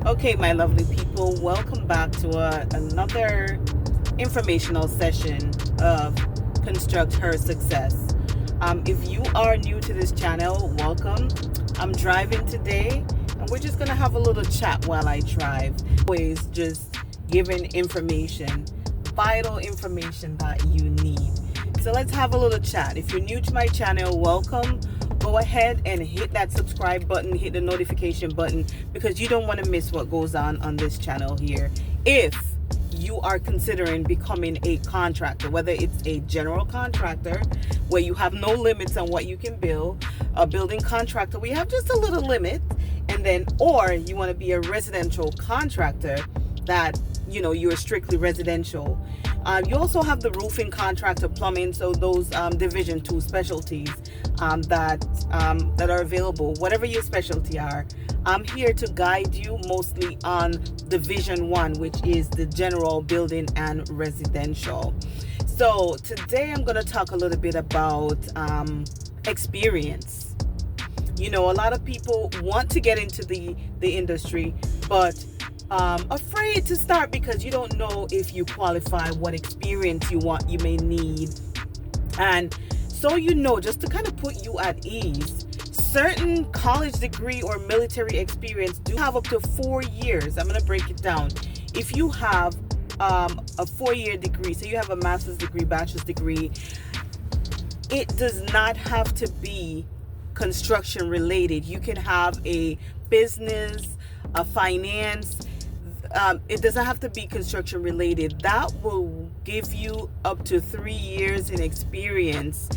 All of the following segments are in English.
Okay, my lovely people, welcome back to another informational session of Construct Her Success. If you are new to this channel, welcome. I'm driving today and we're just going to have a little chat while I drive. Always just giving information, vital information that you need. So let's have a little chat. If you're new to my channel, welcome. Go ahead and hit that subscribe button, hit the notification button, because you don't want to miss what goes on this channel here. If you are considering becoming a contractor, whether it's a general contractor where you have no limits on what you can build, a building contractor we have just a little limit, and then or you want to be a residential contractor that you're strictly residential. You also have the roofing contractor, plumbing, so those division 2 specialties that are available. Whatever your specialty are, I'm here to guide you mostly on division 1, which is the general building and residential. So today I'm going to talk a little bit about experience. A lot of people want to get into the industry, but afraid to start because you don't know if you qualify, what experience you may need. And so just to kind of put you at ease, certain college degree or military experience do have up to 4 years. I'm going to break it down. If you have a 4-year degree, so you have a master's degree, bachelor's degree, it does not have to be construction related. You can have a business, a finance. It doesn't have to be construction related. That will give you up to 3 years in experience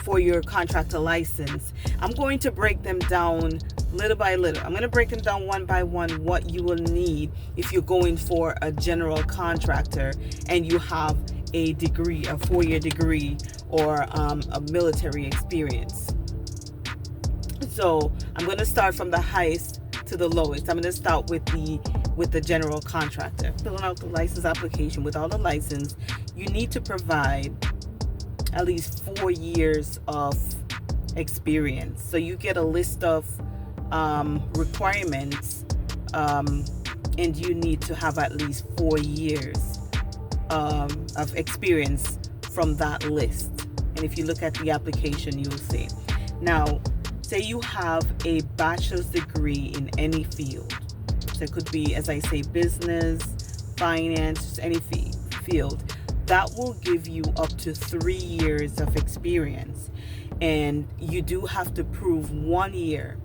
for your contractor license. I'm going to break them down little by little. I'm going to break them down one by one, what you will need if you're going for a general contractor and you have a degree, a 4-year degree, or a military experience. So I'm going to start from the highest to the lowest. I'm going to start with the general contractor. Filling out the license application. With all the license, you need to provide at least 4 years of experience. So you get a list of requirements, and you need to have at least 4 years of experience from that list. And if you look at the application, you'll see. Now, say you have a bachelor's degree in any field. So it could be, as I say, business, finance, any field. That will give you up to 3 years of experience. And you do have to prove 1 year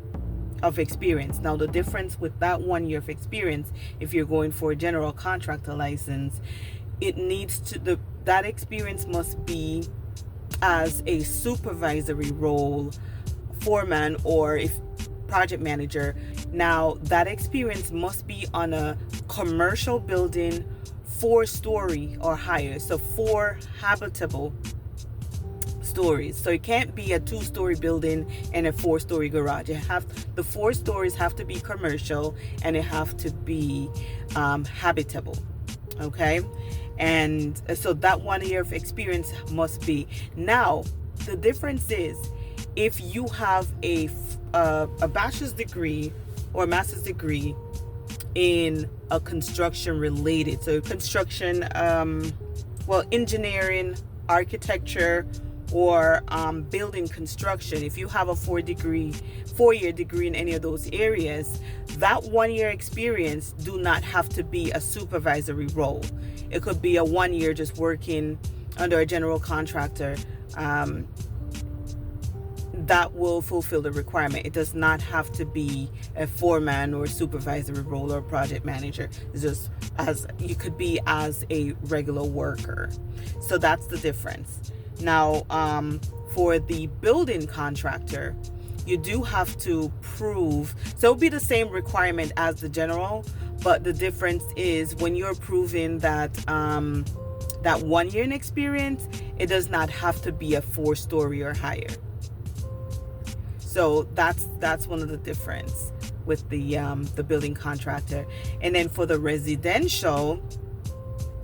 of experience. Now, the difference with that 1 year of experience, if you're going for a general contractor license, that experience must be as a supervisory role, foreman, or if project manager. Now, that experience must be on a commercial building, 4-story or higher, so 4 habitable stories. So it can't be a 2-story building and a 4-story garage. The 4 stories have to be commercial and it have to be habitable. Okay, and so that 1 year of experience must be. Now, the difference is, if you have a bachelor's degree or a master's degree in a construction related, so construction, engineering, architecture, or building construction, if you have a 4-year degree in any of those areas, that 1 year experience do not have to be a supervisory role. It could be a 1 year just working under a general contractor. That will fulfill the requirement. It does not have to be a foreman or supervisory role or project manager. It's just as you could be as a regular worker. So that's the difference. Now, for the building contractor, you do have to prove, so it'll be the same requirement as the general, but the difference is when you're proving that that 1 year in experience, it does not have to be a 4-story or higher. So that's one of the difference with the building contractor. And then for the residential,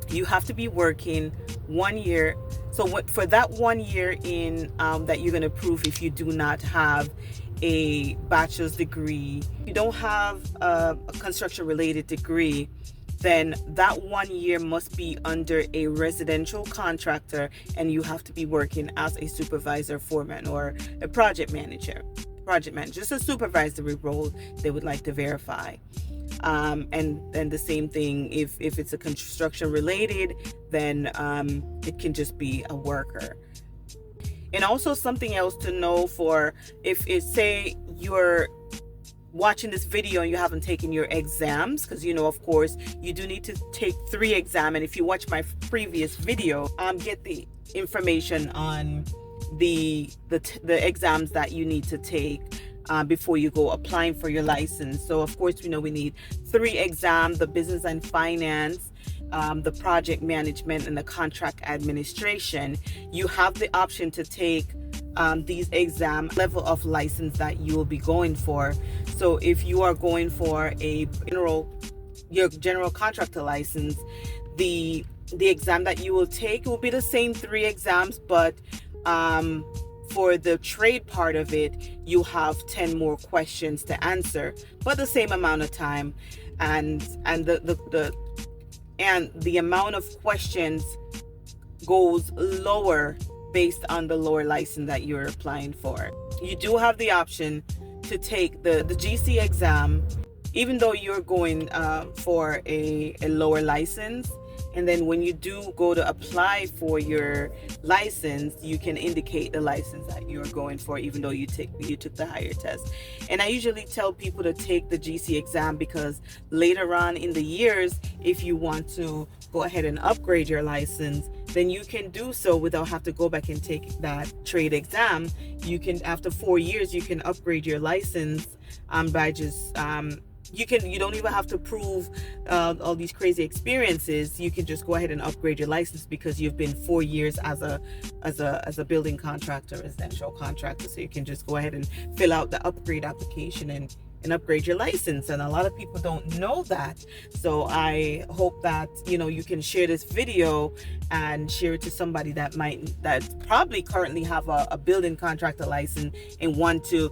you have to be working 1 year. So for that 1 year in that you're going to prove, if you do not have a bachelor's degree, you don't have a construction related degree, then that 1 year must be under a residential contractor, and you have to be working as a supervisor, foreman, or a project manager, just a supervisory role they would like to verify. And then the same thing, if it's a construction related, then it can just be a worker. And also something else to know, for if it's, say you're watching this video and you haven't taken your exams, because of course you do need to take 3 exams, and if you watch my previous video, get the information on the exams that you need to take before you go applying for your license. So of course we need 3 exams: the business and finance, the project management, and the contract administration. You have the option to take these exam level of license that you will be going for. So if you are going for your general contractor license, the exam that you will take will be the same 3 exams, but for the trade part of it, you have 10 more questions to answer, but the same amount of time, and the amount of questions goes lower based on the lower license that you're applying for. You do have the option to take the GC exam, even though you're going for a lower license. And then when you do go to apply for your license, you can indicate the license that you're going for, even though you took the higher test. And I usually tell people to take the GC exam, because later on in the years, if you want to go ahead and upgrade your license, then you can do so without having to go back and take that trade exam. You can, after 4 years, you can upgrade your license by just you don't even have to prove all these crazy experiences. You can just go ahead and upgrade your license, because you've been 4 years as a building contractor, residential contractor. So you can just go ahead and fill out the upgrade application and upgrade your license. And a lot of people don't know that. So I hope that you can share this video and share it to somebody that probably currently have a building contractor license and want to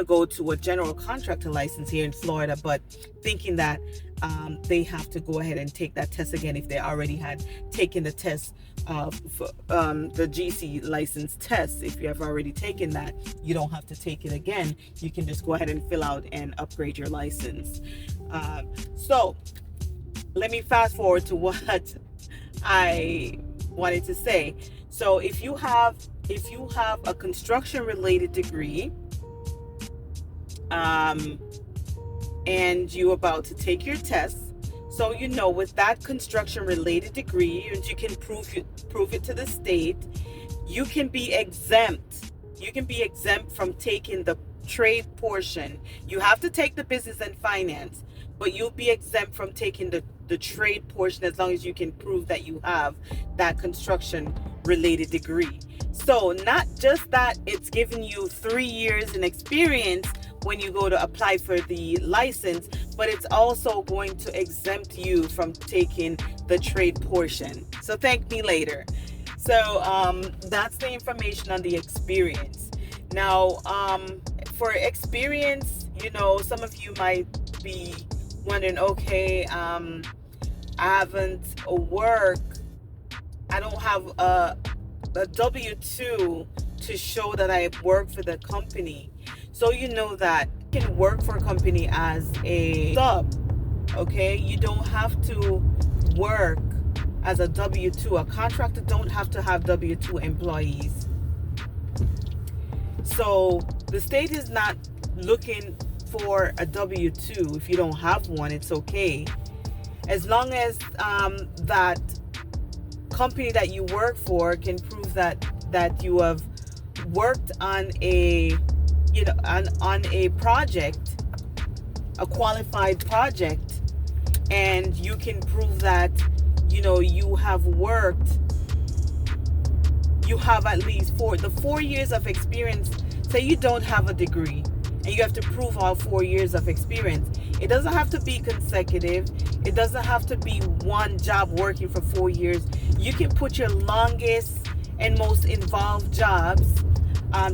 go to a general contractor license here in Florida, but thinking that they have to go ahead and take that test again if they already had taken the test for the GC license test. If you have already taken that, you don't have to take it again. You can just go ahead and fill out and upgrade your license. So let me fast forward to what I wanted to say. So if you have a construction related degree, and you're about to take your test, so with that construction related degree, and you can prove it to the state, you can be exempt. You can be exempt from taking the trade portion. You have to take the business and finance, but you'll be exempt from taking the trade portion as long as you can prove that you have that construction related degree. So not just that it's giving you 3 years in experience when you go to apply for the license, but it's also going to exempt you from taking the trade portion. So thank me later. So that's the information on the experience. Now, for experience, some of you might be wondering, okay, I haven't worked, I don't have a W-2 to show that I work for the company. So that you can work for a company as a sub, okay? You don't have to work as a W-2. A contractor don't have to have W-2 employees. So the state is not looking for a W-2. If you don't have one, it's okay. As long as that company that you work for can prove that you have worked on a on a project, a qualified project, and you can prove that you have worked, you have at least 4 years of experience. Say you don't have a degree and you have to prove all 4 years of experience. It doesn't have to be consecutive. It doesn't have to be one job working for 4 years. You can put your longest and most involved jobs.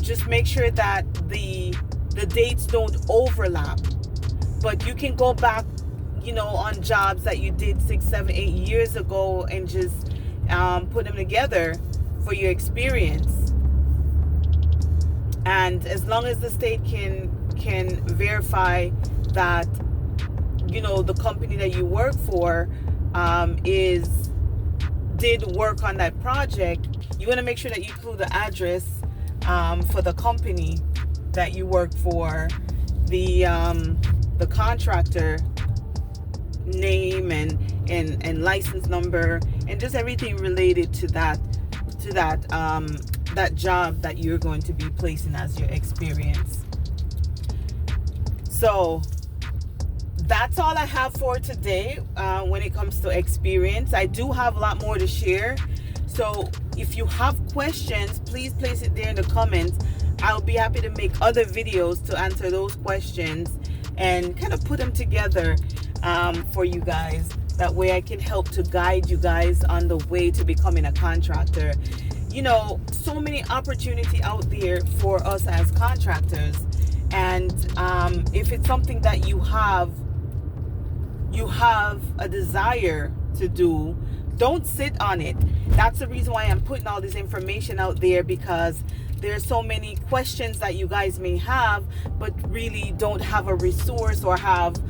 Just make sure that the the dates don't overlap. But you can go back, on jobs that you did 6, 7, 8 years ago and just put them together for your experience. And as long as the state can verify that, the company that you work for did work on that project, you want to make sure that you include the address for the company that you work for, the contractor name and license number, and just everything related to that job that you're going to be placing as your experience. So that's all I have for today when it comes to experience. I do have a lot more to share. So if you have questions, please place it there in the comments. I'll be happy to make other videos to answer those questions and kind of put them together for you guys. That way I can help to guide you guys on the way to becoming a contractor. So many opportunity out there for us as contractors. And if it's something that you have a desire to do, don't sit on it. That's the reason why I'm putting all this information out there, because there's so many questions that you guys may have, but really don't have a resource or have,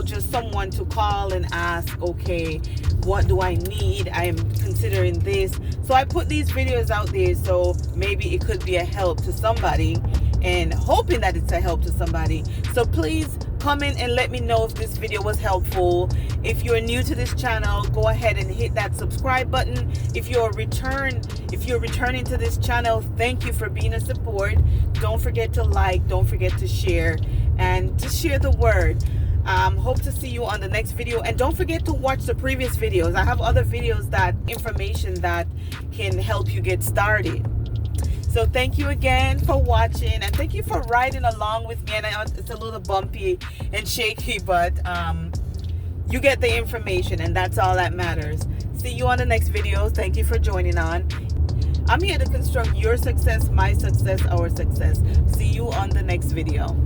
just someone to call and ask, okay, what do I need? I am considering this. So I put these videos out there so maybe it could be a help to somebody, and hoping that it's a help to somebody. So please comment and let me know if this video was helpful. If you're new to this channel, go ahead and hit that subscribe button. If you're returning to this channel, thank you for being a support. Don't forget to like, don't forget to share, and just share the word. Hope to see you on the next video, and don't forget to watch the previous videos. I have other videos, information that can help you get started. So thank you again for watching, and thank you for riding along with me. And I know it's a little bumpy and shaky, but you get the information, and that's all that matters. See you on the next video. Thank you for joining on. I'm here to construct your success, my success, our success. See you on the next video.